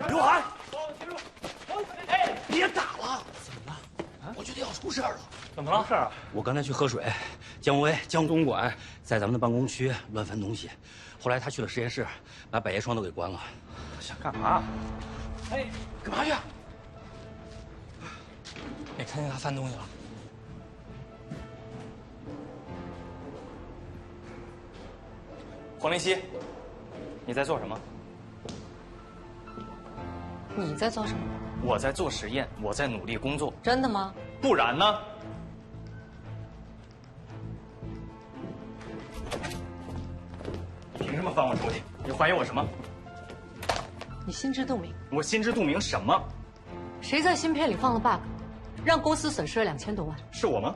刘涵，别打了！怎么了？我觉得要出事了。怎么了？事啊？我刚才去喝水，姜维、姜总管在咱们的办公区乱翻东西，后来他去了实验室，把百叶窗都给关了。想干嘛？哎，干嘛去？你看见他翻东西了？黄林熙，你在做什么？你在做什么？我在做实验，我在努力工作。真的吗？不然呢？凭什么翻我抽屉？你怀疑我什么？你心知肚明。我心知肚明什么？谁在芯片里放了 bug， 让公司损失了2000多万？是我吗？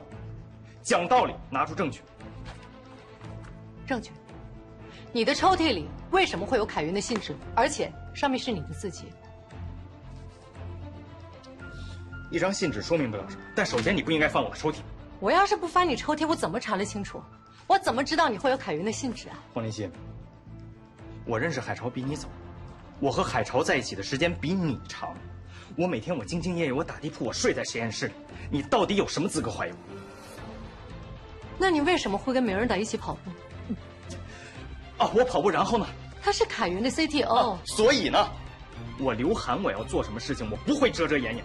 讲道理，拿出证据。证据？你的抽屉里为什么会有凯云的信纸？而且上面是你的字迹。一张信纸说明不了什么，但首先你不应该翻我的抽屉。我要是不翻你抽屉，我怎么查得清楚？我怎么知道你会有凯云的信纸啊？黄林熙，我认识海潮比你早，我和海潮在一起的时间比你长，我每天兢兢业业，我打地铺，我睡在实验室里，你到底有什么资格怀疑我？那你为什么会跟梅尔达一起跑步？啊，我跑步，然后呢？他是凯云的 CTO，所以呢，我刘涵，我要做什么事情，我不会遮遮掩掩。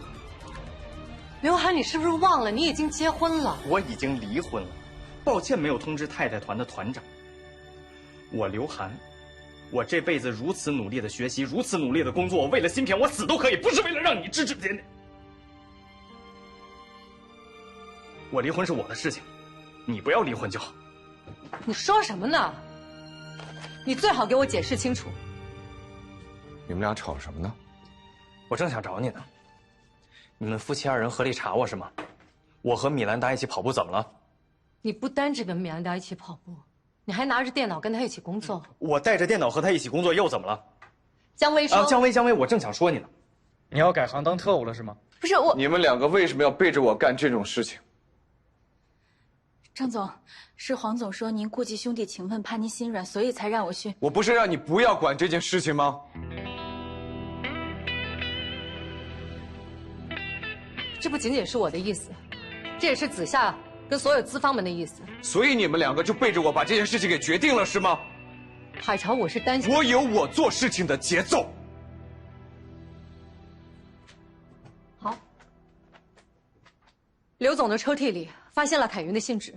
刘涵，你是不是忘了你已经结婚了？我已经离婚了，抱歉没有通知太太团的团长。我刘涵，我这辈子如此努力的学习，如此努力的工作，我为了芯片我死都可以，不是为了让你指指点点。我离婚是我的事情，你不要离婚就好。你说什么呢？你最好给我解释清楚。你们俩吵什么呢？我正想找你呢。你们夫妻二人合力查我是吗？我和米兰达一起跑步怎么了？你不单只跟米兰达一起跑步，你还拿着电脑跟他一起工作。我带着电脑和他一起工作又怎么了？姜维说：“姜维，我正想说你呢。你要改行当特务了是吗？不是我。你们两个为什么要背着我干这种事情？张总，是黄总说您顾及兄弟情分，怕您心软，所以才让我去。我不是让你不要管这件事情吗？这不仅仅是我的意思，这也是子夏跟所有资方们的意思。所以你们两个就背着我把这件事情给决定了是吗？海潮，我是担心我有我做事情的节奏。好。刘总的抽屉里发现了凯云的信纸。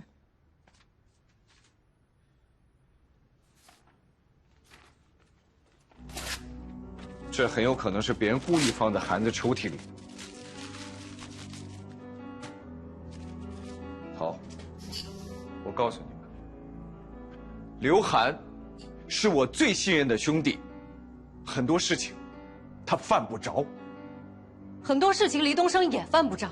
这很有可能是别人故意放在函子抽屉里。好，我告诉你们，刘涵是我最信任的兄弟，很多事情他犯不着。很多事情黎东升也犯不着。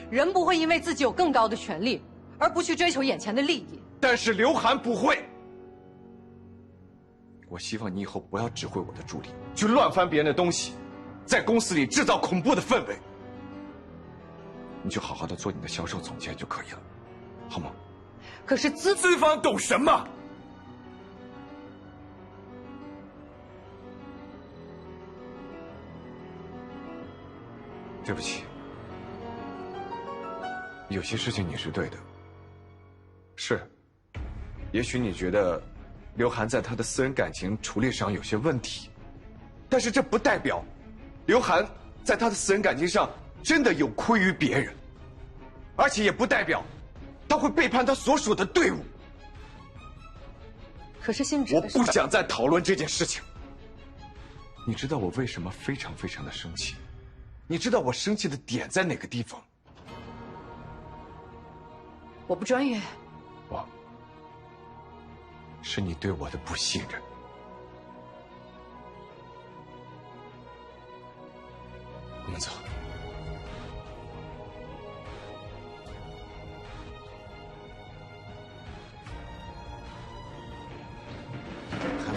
人不会因为自己有更高的权利，而不去追求眼前的利益。但是刘涵不会。我希望你以后不要指挥我的助理，去乱翻别人的东西，在公司里制造恐怖的氛围。你就好好的做你的销售总监就可以了，好吗？可是资方懂什么？对不起，有些事情你是对的。是，也许你觉得刘涵在他的私人感情处理上有些问题，但是这不代表刘涵在他的私人感情上真的有亏于别人，而且也不代表他会背叛他所属的队伍。可是信纸，我不想再讨论这件事情。你知道我为什么非常非常的生气？你知道我生气的点在哪个地方？我不专业。是你对我的不信任。我们走。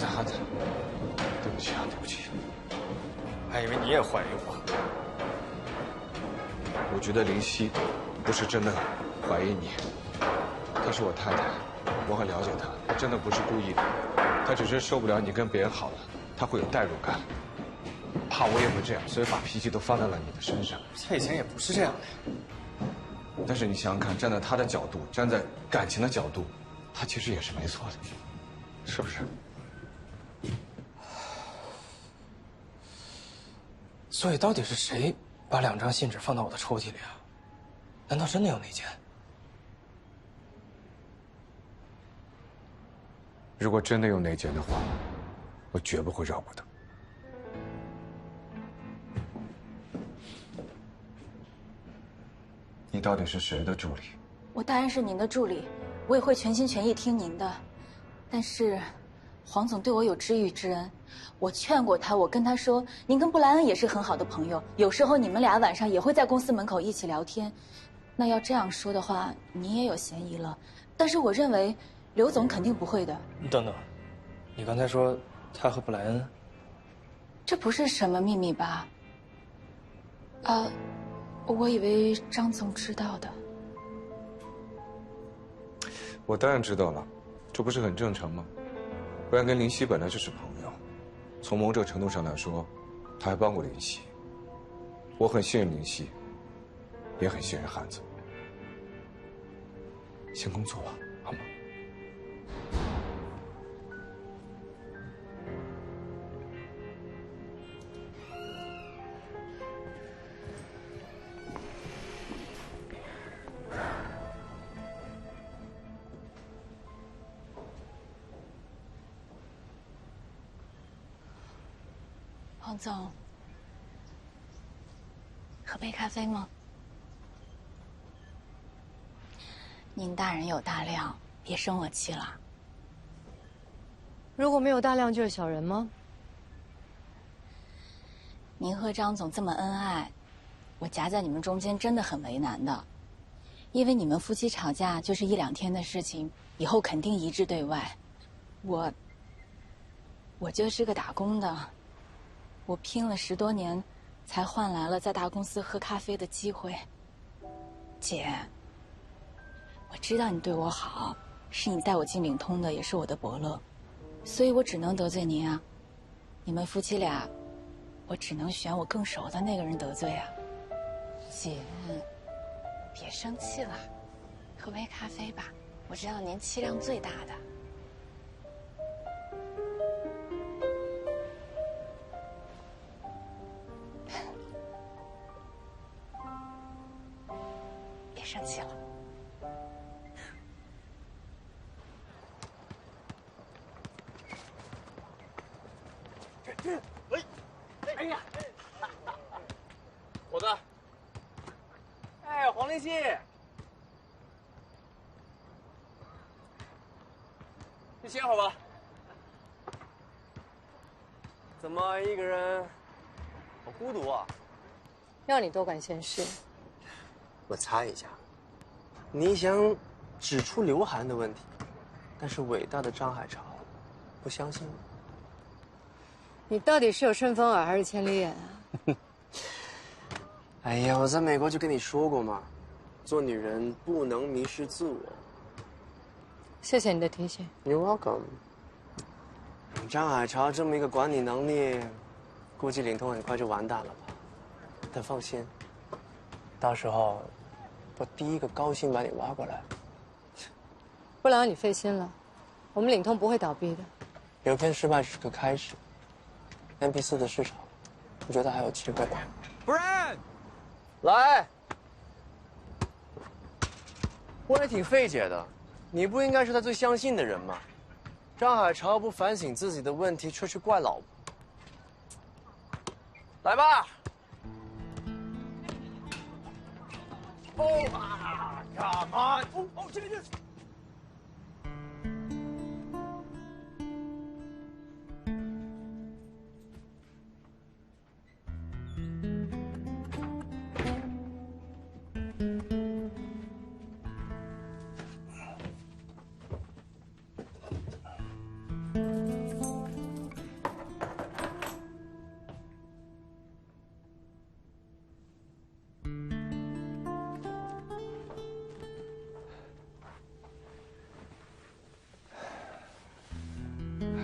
涵子，对不起啊，对不起。还以为你也怀疑我。我觉得林夕不是真的怀疑你，她是我太太。我很了解他，他真的不是故意的，他只是受不了你跟别人好了，他会有代入感，怕我也会这样，所以把脾气都放在了你的身上。他以前也不是这样的。但是你想想看，站在他的角度，站在感情的角度，他其实也是没错的，是不是？所以到底是谁把2张信纸放到我的抽屉里啊？难道真的有内奸？如果真的有内奸的话，我绝不会饶过他。你到底是谁的助理？我当然是您的助理，我也会全心全意听您的。但是，黄总对我有知遇之恩，我劝过他，我跟他说，您跟布莱恩也是很好的朋友，有时候你们俩晚上也会在公司门口一起聊天。那要这样说的话，你也有嫌疑了。但是我认为，刘总肯定不会的。你等等，你刚才说他和布莱恩？这不是什么秘密吧？我以为张总知道的。我当然知道了，这不是很正常吗？不然跟林夕本来就是朋友，从某种程度上来说，他还帮过林夕。我很信任林夕，也很信任汉子。先工作吧，好吗？黄总，喝杯咖啡吗？您大人有大量，别生我气了。如果没有大量就是小人吗？您和张总这么恩爱，我夹在你们中间真的很为难的。因为你们夫妻吵架就是1、2天的事情，以后肯定一致对外。我就是个打工的，我拼了10多年，才换来了在大公司喝咖啡的机会。姐，我知道你对我好，是你带我进领通的，也是我的伯乐，所以我只能得罪您啊。你们夫妻俩，我只能选我更熟的那个人得罪啊。姐，别生气了，喝杯咖啡吧，我知道您气量最大的。别生气了。哎呀，伙子，哎，黄林熙，你歇会儿吧。怎么一个人，好孤独啊？让你多管闲事。我猜一下，你想指出刘涵的问题，但是伟大的张海潮不相信你。你到底是有顺风耳还是千里眼啊？哎呀，我在美国就跟你说过嘛，做女人不能迷失自我。谢谢你的提醒。 You're welcome。张海潮这么一个管理能力，估计领通很快就完蛋了吧？但放心，到时候我第一个高薪把你挖过来。不劳你费心了，我们领通不会倒闭的。邮片失败只是个开始 ，MP4 的市场，我觉得还有机会。Brand， 来，我也挺费解的，你不应该是他最相信的人吗？张海潮不反省自己的问题，却去怪老婆。来吧。Oh, come on！ 哦，这个。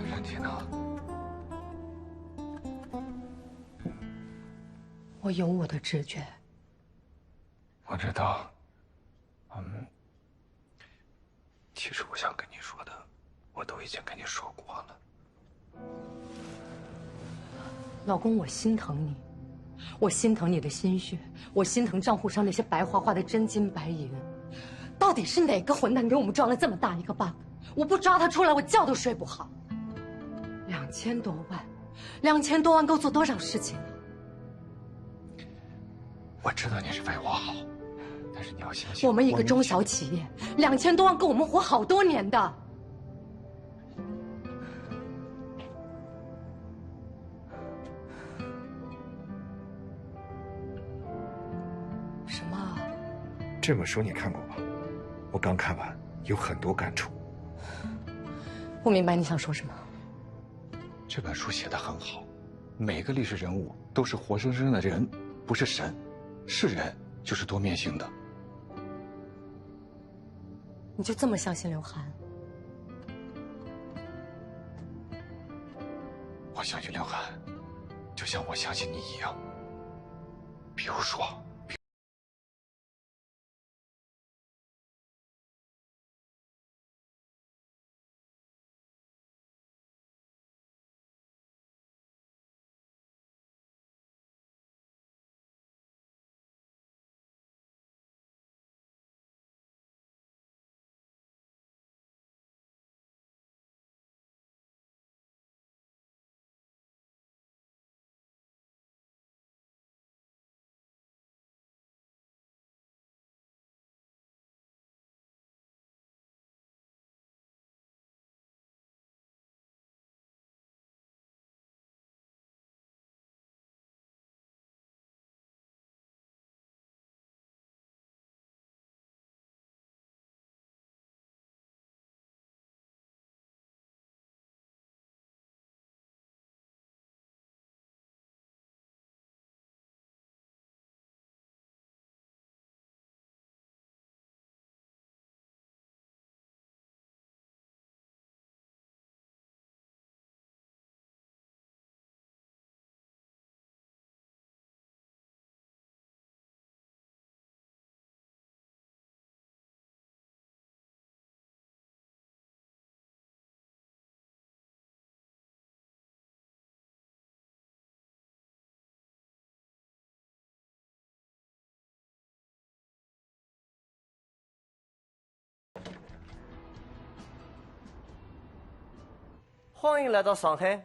冉天呢？我有我的直觉。我知道。其实我想跟你说的，我都已经跟你说过了。老公，我心疼你，我心疼你的心血，我心疼账户上那些白花花的真金白银。到底是哪个混蛋给我们装了这么大一个 bug？ 我不抓他出来，我觉都睡不好。2000多万，2000多万够做多少事情啊？我知道你是为我好，但是你要相信我们一个中小企业，2000多万够我们活好多年的。什么？这本书你看过吧？我刚看完，有很多感触。不明白你想说什么？这本书写得很好，每个历史人物都是活生生的人，不是神，是人就是多面性的。你就这么相信刘涵？我相信刘涵，就像我相信你一样。比如说。欢迎来到上海。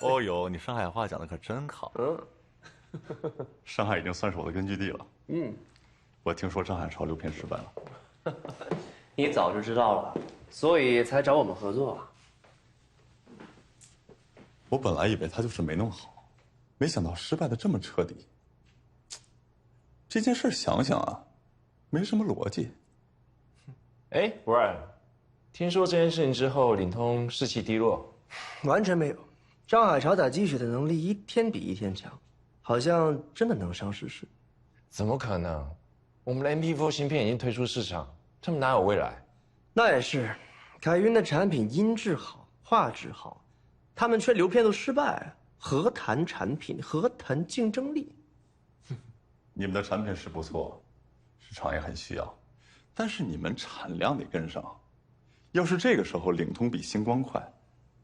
哦呦，你上海话讲的可真好。上海已经算是我的根据地了。我听说上海潮流片失败了。你早就知道了，所以才找我们合作啊。我本来以为他就是没弄好，没想到失败的这么彻底。这件事想想啊，没什么逻辑。哎，Brian，听说这件事情之后，领通士气低落。完全没有，张海潮打鸡血的能力一天比一天强，好像真的能上市市。怎么可能？我们的 MP4 芯片已经推出市场，他们哪有未来？那也是，凯云的产品音质好，画质好，他们却流片都失败，何谈产品，何谈竞争力？你们的产品是不错，市场也很需要，但是你们产量得跟上。要是这个时候领通比星光快，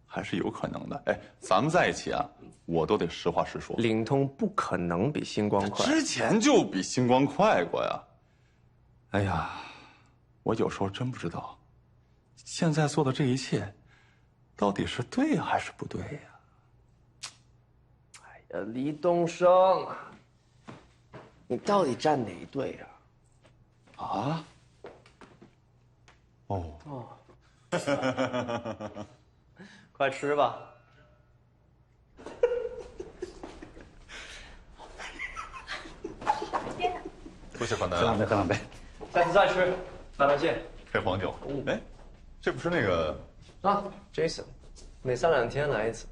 还是有可能的。哎，咱们在一起啊，我都得实话实说。领通不可能比星光快，之前就比星光快过呀。哎呀，我有时候真不知道，现在做的这一切，到底是对还是不对呀？哎呀，李东升，你到底站哪一队呀？啊？哦。快吃吧。多谢款待。喝两杯，喝两杯。下次再吃，慢慢见。配黄酒。哎，这不是那个啊 ，Jason， 每3、2天来一次。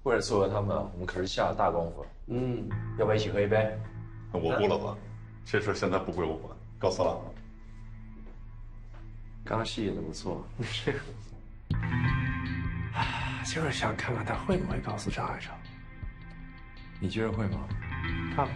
为了撮合他们，我们可是下了大功夫。要不要一起喝一杯？我不了吧？这事现在不归我管，告辞了。刚刚戏演的不错。就是想看看他会不会告诉张海潮。你觉得会吗？好。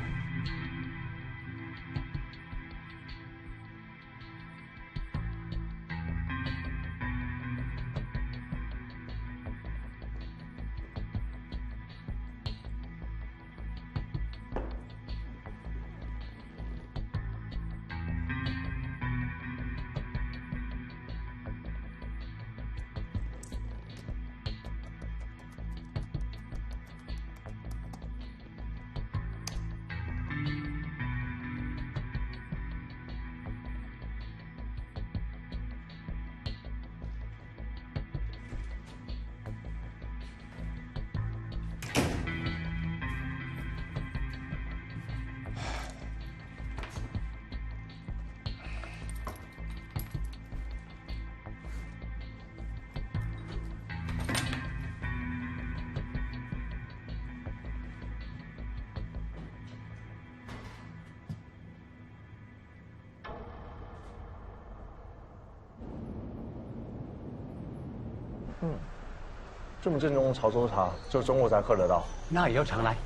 这么正宗的潮州茶，就中午才喝得到。那也要常来。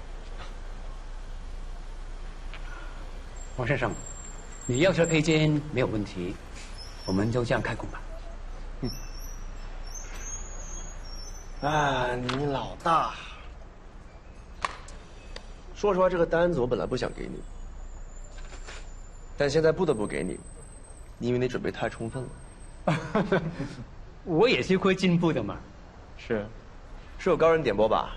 王先生，你要是配件没有问题，我们就这样开工吧。你老大。说实话，这个单子我本来不想给你，但现在不得不给你，因为你准备太充分了。我也是会进步的嘛。是有高人点拨吧？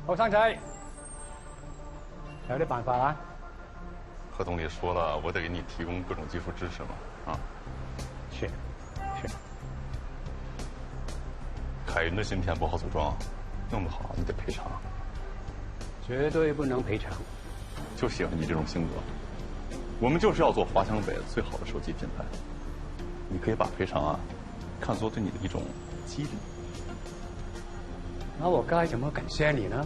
后生仔，有啲辦法啊？合同里说了，我得给你提供各种技术支持嘛，啊。是。凯云的芯片不好组装，弄不好你得赔偿。绝对不能赔偿。就喜欢你这种性格。我们就是要做华强北最好的手机品牌。你可以把赔偿看作对你的一种激励。那我该怎么感谢你呢？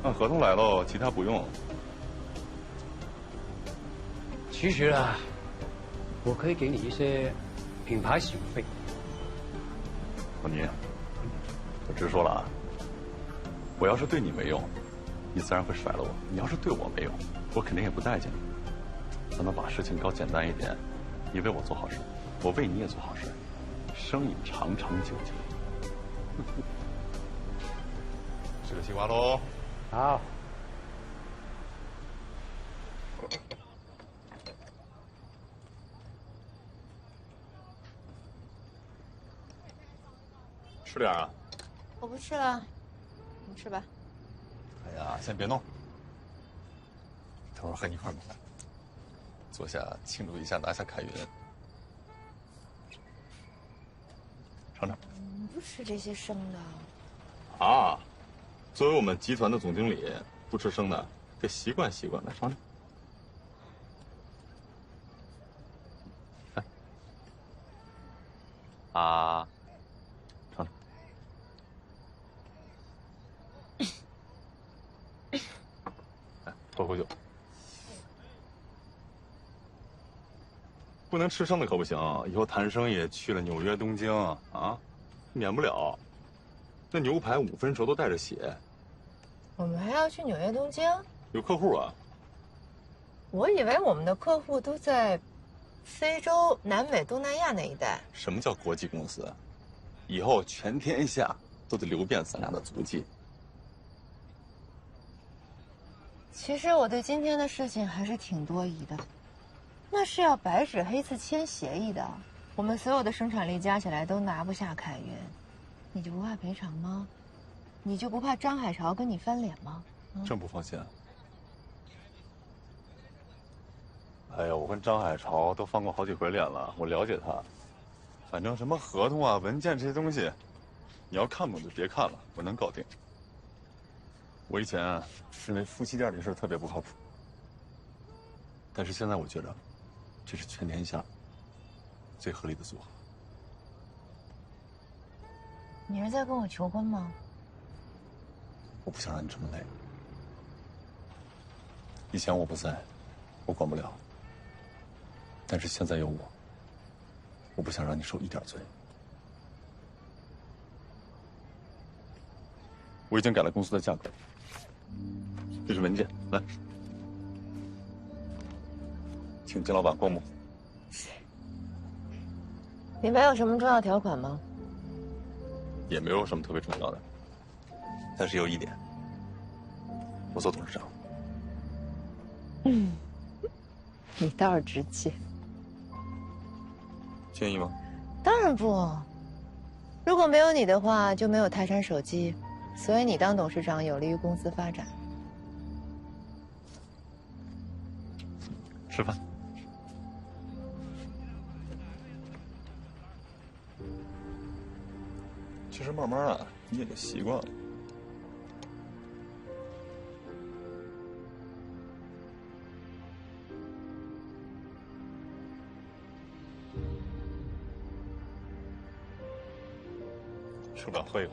按合同来喽，其他不用。其实我可以给你一些品牌使用费。老倪，我直说了我要是对你没用，你自然会甩了我；你要是对我没用，我肯定也不待见你。咱们把事情搞简单一点，你为我做好事，我为你也做好事，生意长长久久。吃个西瓜喽！好。吃点啊！我不吃了，你吃吧。哎呀，先别弄，等会儿和你一块儿买。坐下庆祝一下，拿下凯云。尝尝。不吃这些生的。啊，作为我们集团的总经理，不吃生的得习惯习惯。来尝尝。来。尝尝。来，喝口酒。不能吃生的可不行，以后谈生意去了纽约、东京啊，免不了。那牛排5分熟都带着血。我们还要去纽约、东京？有客户啊。我以为我们的客户都在非洲、南美、东南亚那一带。什么叫国际公司？以后全天下都得流遍咱俩的足迹。其实我对今天的事情还是挺多疑的。那是要白纸黑字签协议的，我们所有的生产力加起来都拿不下凯云，你就不怕赔偿吗？你就不怕张海潮跟你翻脸吗？真不放心。哎呀，我跟张海潮都翻过好几回脸了，我了解他。反正什么合同啊、文件这些东西，你要看不懂就别看了，我能搞定。我以前认为夫妻店这事特别不靠谱，但是现在我觉得。这是全天下最合理的组合。你是在跟我求婚吗？我不想让你这么累。以前我不在，我管不了。但是现在有我不想让你受一点罪。我已经改了公司的价格，这是文件，来，请金老板过目。里面有什么重要条款吗？也没有什么特别重要的，但是有一点，我做董事长。你倒是直接。介意吗？当然不。如果没有你的话，就没有泰山手机，所以你当董事长有利于公司发展。吃饭。其实慢慢啊，你也就习惯了。受不了会了。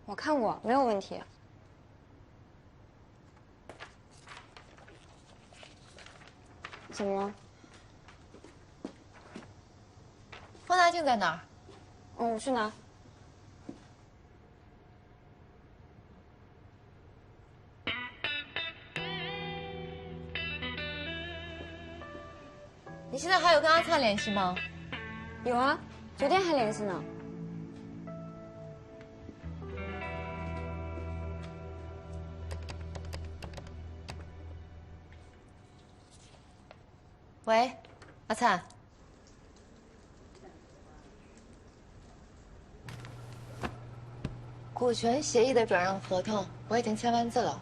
我看过，没有问题。怎么了？放大镜在哪儿？我去拿。你现在还有跟阿灿联系吗？有啊，昨天还联系呢。喂，阿灿。股权协议的转让合同我已经签完字了，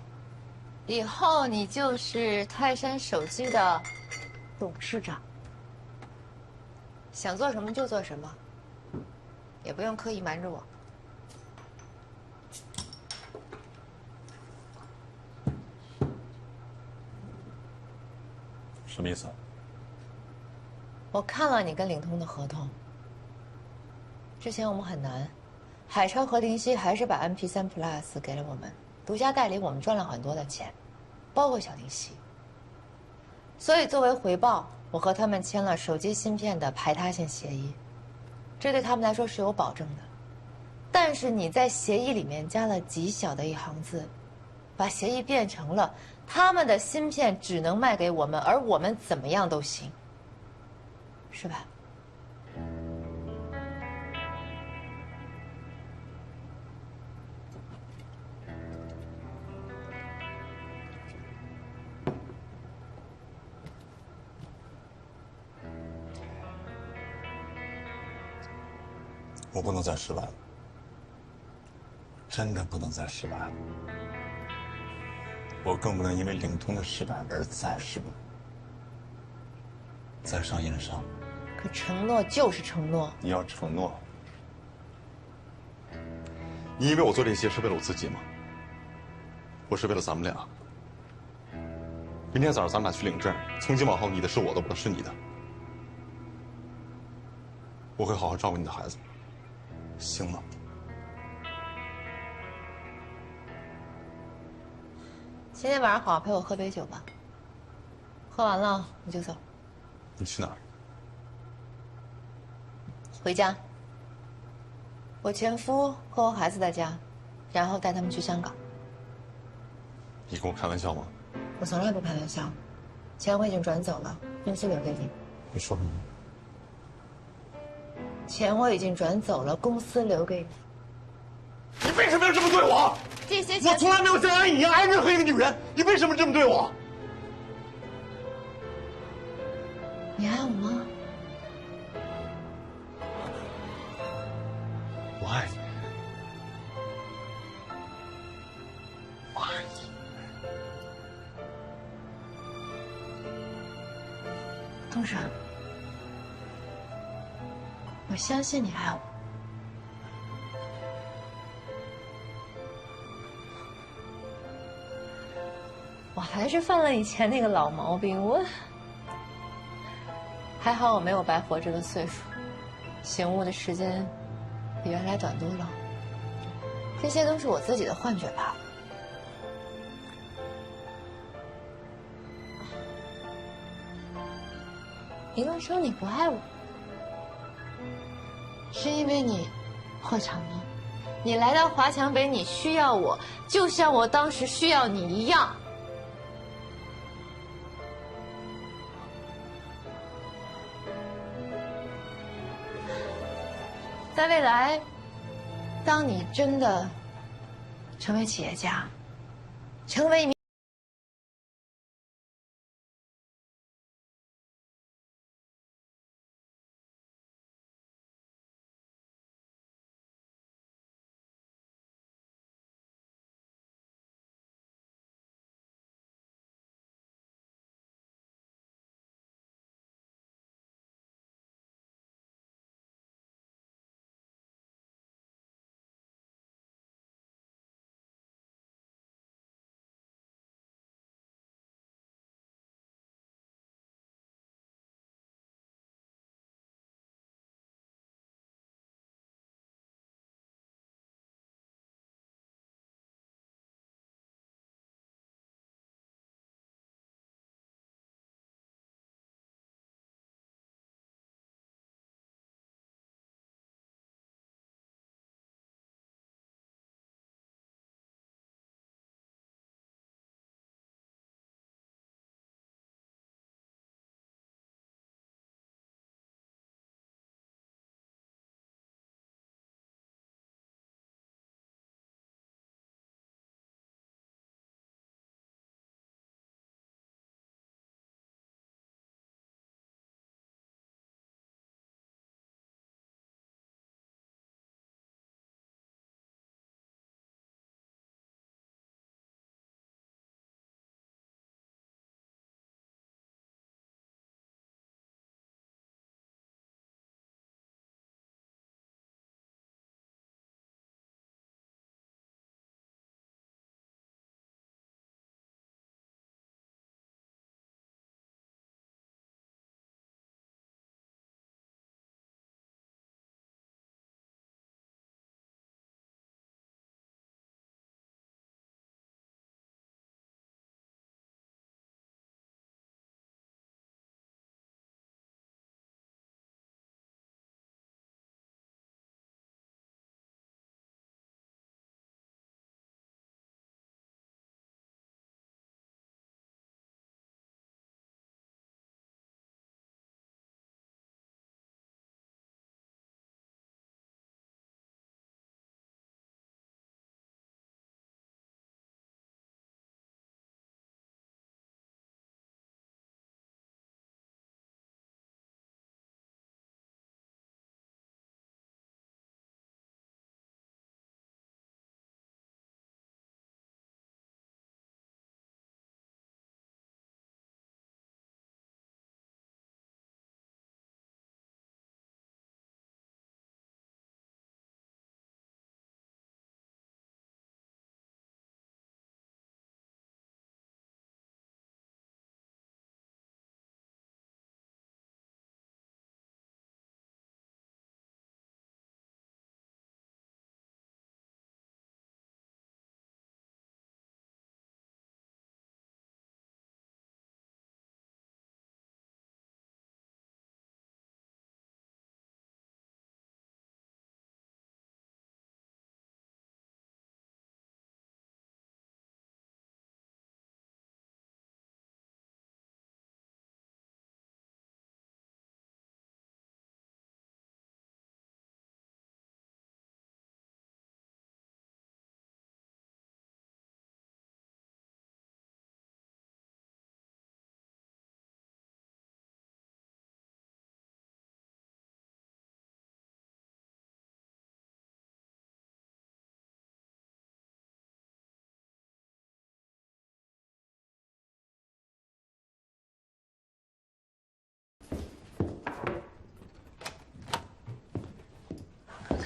以后你就是泰山手机的董事长，想做什么就做什么，也不用刻意瞒着我。什么意思？我看了你跟领通的合同，之前我们很难，海超和灵犀还是把 MP3 Plus 给了我们，独家代理我们赚了很多的钱，包括小灵犀。所以作为回报，我和他们签了手机芯片的排他性协议，这对他们来说是有保证的。但是你在协议里面加了极小的一行字，把协议变成了他们的芯片只能卖给我们，而我们怎么样都行。是吧？我不能再失败了，真的不能再失败了。我更不能因为领通的失败而再失败，再商言商。可承诺就是承诺。你要承诺。你以为我做这些是为了我自己吗？我是为了咱们俩。明天早上咱们俩去领证，从今往后你的是我的，我的是你的。我会好好照顾你的孩子，行吗？今天晚上好好陪我喝杯酒吧。喝完了我就走。你去哪儿？回家。我前夫和我孩子的家，然后带他们去香港。你跟我开玩笑吗？我从来不开玩笑，钱我已经转走了，公司留给你。你说什么？钱我已经转走了，公司留给你。你为什么要这么对我？这些钱我从来没有像爱你一样爱任何一个女人，你为什么这么对我？你爱我吗？我爱你，我爱你。东升，我相信你爱我。我还是犯了以前那个老毛病，还好我没有白活这个岁数，醒悟的时间比原来短多了。这些都是我自己的幻觉罢了。一个人说你不爱我，是因为你破产了。你来到华强北，你需要我，就像我当时需要你一样。在未来，当你真的成为企业家，成为一名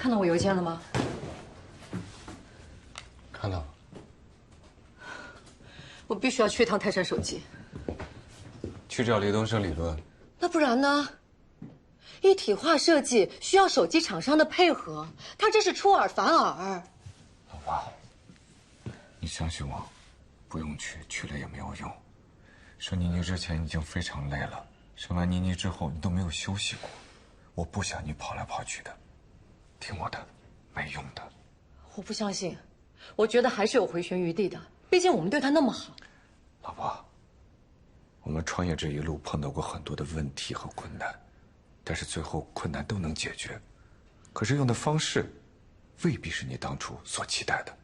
看到我邮件了吗？看到了。我必须要去一趟泰山手机。去找李东升理论。那不然呢？一体化设计需要手机厂商的配合，他这是出尔反尔。老爸，你相信我，不用去，去了也没有用。生妮妮之前已经非常累了，生完妮妮之后你都没有休息过。我不想你跑来跑去的，听我的，没用的。我不相信，我觉得还是有回旋余地的，毕竟我们对他那么好。老婆，我们创业这一路碰到过很多的问题和困难，但是最后困难都能解决。可是用的方式，未必是你当初所期待的。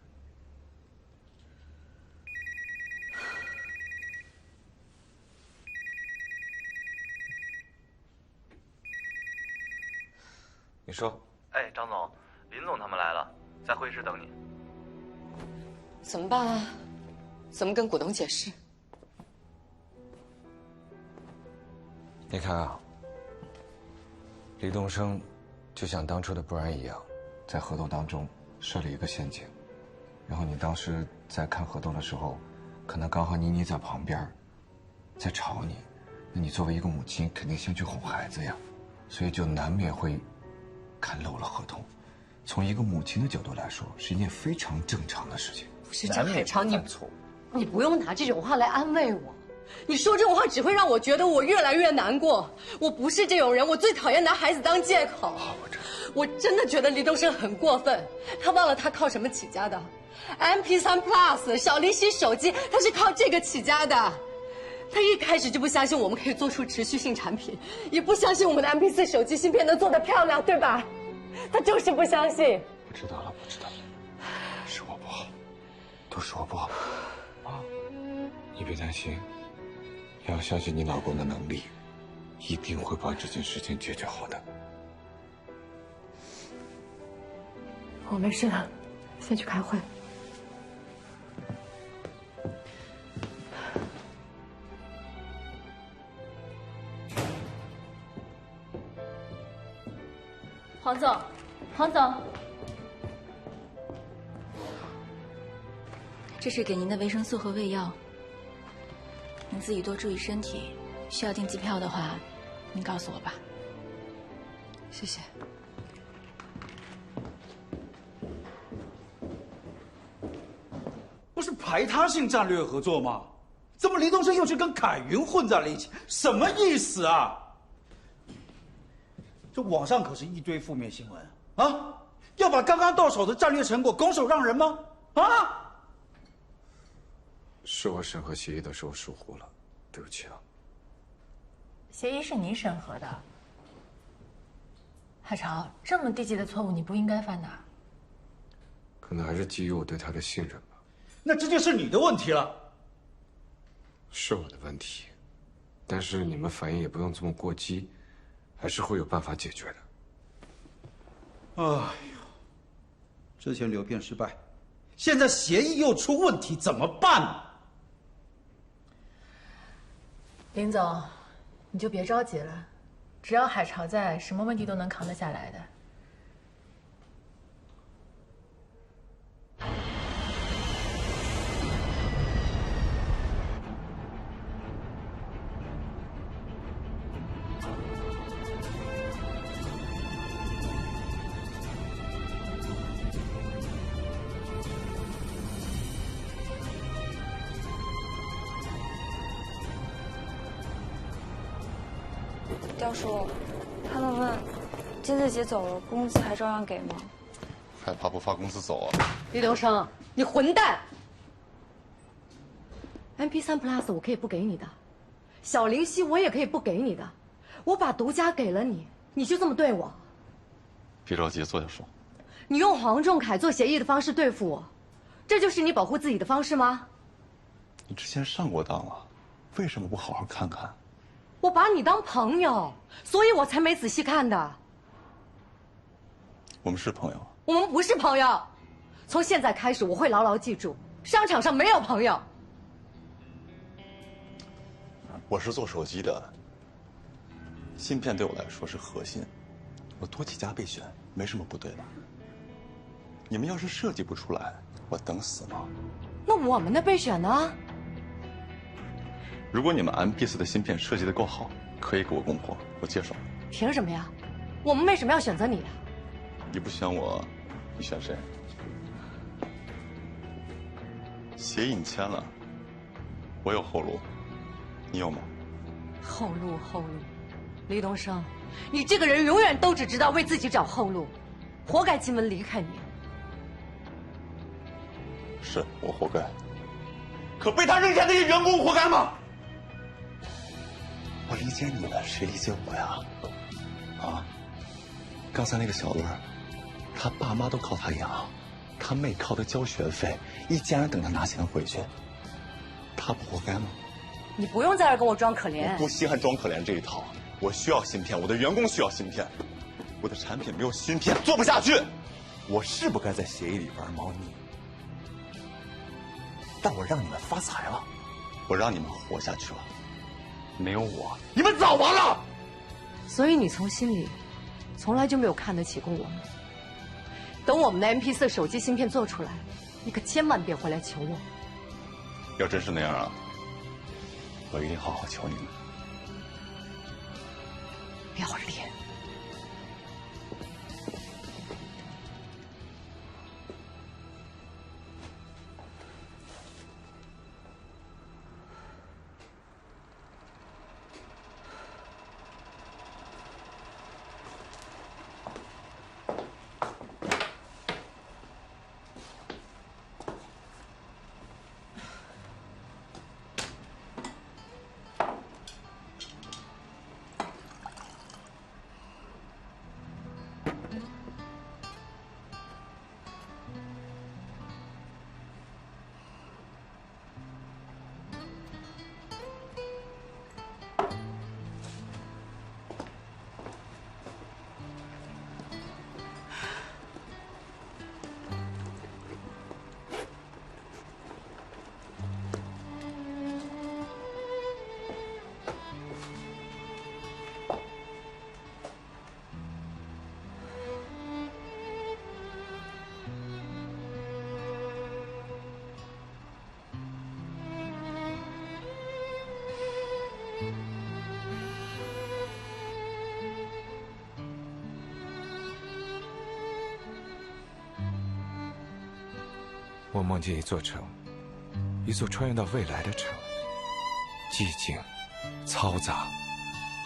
你说。哎，张总，林总他们来了，在会议室等你。怎么办啊？怎么跟股东解释？你看啊，李东升就像当初的不然一样，在河斗当中设了一个陷阱，然后你当时在看河斗的时候，可能刚好妮妮在旁边，在吵你，那你作为一个母亲，肯定先去哄孩子呀，所以就难免会看漏了合同。从一个母亲的角度来说，是一件非常正常的事情。不是张海潮，你不用拿这种话来安慰我。你说这种话只会让我觉得我越来越难过。我不是这种人，我最讨厌拿孩子当借口。我真的觉得李东升很过分，他忘了他靠什么起家的 ？MP3 Plus 小灵犀手机，他是靠这个起家的。他一开始就不相信我们可以做出持续性产品，也不相信我们的 MP4 手机芯片能做得漂亮，对吧？他就是不相信。我知道了，我知道了，是我不好，都是我不好。啊，你别担心，你要相信你老公的能力，一定会把这件事情解决好的。我没事的，先去开会。黄总，黄总，这是给您的维生素和胃药，您自己多注意身体。需要订机票的话，您告诉我吧。谢谢。不是排他性战略合作吗？怎么黎东升又去跟凯云混在了一起？什么意思啊？这网上可是一堆负面新闻啊！要把刚刚到手的战略成果拱手让人吗？啊！是我审核协议的时候疏忽了，对不起啊。协议是你审核的，海潮，这么低级的错误你不应该犯的。可能还是基于我对他的信任吧。那这就是你的问题了。是我的问题，但是你们反应也不用这么过激，还是会有办法解决的。哎呦，之前流片失败，现在协议又出问题，怎么办呢？林总，你就别着急了，只要海潮在，什么问题都能扛得下来的。刁叔，他们问，金子姐走了，工资还照样给吗？害怕不发工资走啊？李东升，你混蛋！MP3 Plus 我可以不给你的，小灵犀我也可以不给你的，我把独家给了你，你就这么对我？别着急，坐下说。你用黄仲凯做协议的方式对付我，这就是你保护自己的方式吗？你之前上过当了，为什么不好好看看？我把你当朋友，所以我才没仔细看的。我们是朋友。我们不是朋友，从现在开始我会牢牢记住，商场上没有朋友。我是做手机的，芯片对我来说是核心，我多几家备选，没什么不对的。你们要是设计不出来，我等死吗？那我们的备选呢？如果你们 MP4的芯片设计的够好，可以给我供货，我接受。凭什么呀？我们为什么要选择你啊？你不选我，你选谁？协议你签了，我有后路，你有吗？后路，后路，李东升，你这个人永远都只知道为自己找后路，活该金文离开你。是我活该，可被他扔下那些员工活该吗？我理解你们，谁理解我呀？啊！刚才那个小乐，他爸妈都靠他养，他妹靠他交学费，一家人等着拿钱回去，他不活该吗？你不用在这儿跟我装可怜。我不稀罕装可怜这一套，我需要芯片，我的员工需要芯片，我的产品没有芯片做不下去。我是不该在协议里玩猫腻，但我让你们发财了，我让你们活下去了。没有我，你们早完了。所以你从心里从来就没有看得起过我们。等我们的 MP4 手机芯片做出来，你可千万别回来求我。要真是那样啊，我一定好好求你们。不要脸！我梦见一座城，一座穿越到未来的城，寂静、嘈杂、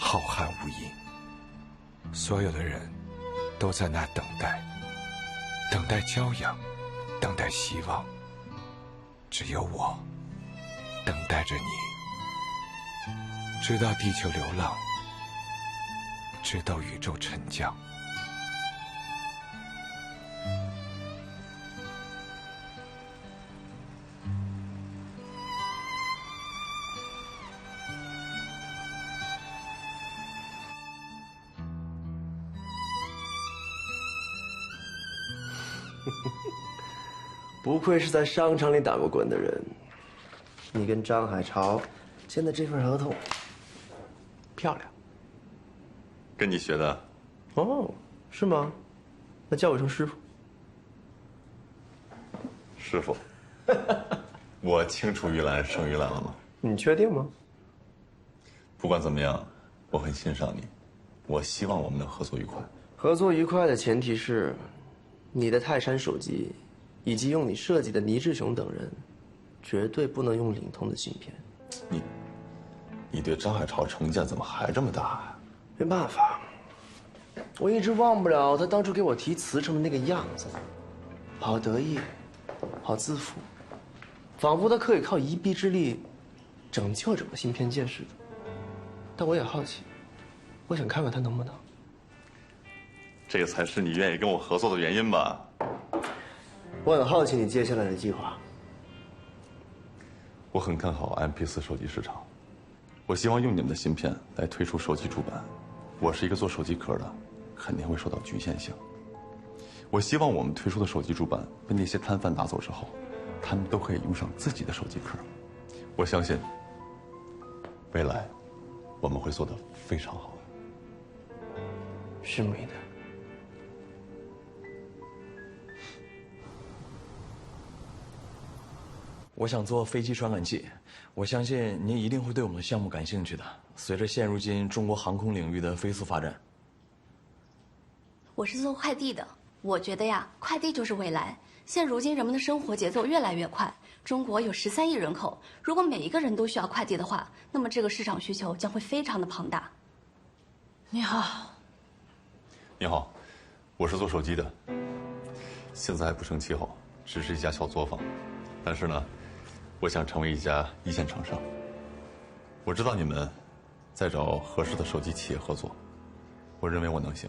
浩瀚无垠。所有的人都在那等待，等待骄阳，等待希望。只有我等待着你，直到地球流浪，直到宇宙沉降。不愧是在商场里打过滚的人，你跟张海潮签的这份合同漂亮。跟你学的。哦，是吗？那叫我一声师傅。师傅，我青出于蓝胜于蓝了吗？你确定吗？不管怎么样，我很欣赏你，我希望我们能合作愉快。合作愉快的前提是，你的泰山手机，以及用你设计的倪志雄等人，绝对不能用领通的芯片。你对张海潮成见怎么还这么大呀？没办法，我一直忘不了他当初给我提辞呈的那个样子，好得意，好自负，仿佛他可以靠一臂之力拯救整个芯片界似的。但我也好奇，我想看看他能不能。这才是你愿意跟我合作的原因吧？我很好奇你接下来的计划。我很看好 MP4手机市场，我希望用你们的芯片来推出手机主板。我是一个做手机壳的，肯定会受到局限性。我希望我们推出的手机主板被那些摊贩拿走之后，他们都可以用上自己的手机壳。我相信，未来我们会做得非常好。拭目以待。我想做飞机传感器，我相信您一定会对我们的项目感兴趣的。随着现如今中国航空领域的飞速发展，我是做快递的，我觉得呀，快递就是未来。现如今人们的生活节奏越来越快，中国有13亿人口，如果每一个人都需要快递的话，那么这个市场需求将会非常的庞大。你好。你好，我是做手机的，现在还不成气候，只是一家小作坊。但是呢，我想成为一家一线厂商。我知道你们在找合适的手机企业合作，我认为我能行。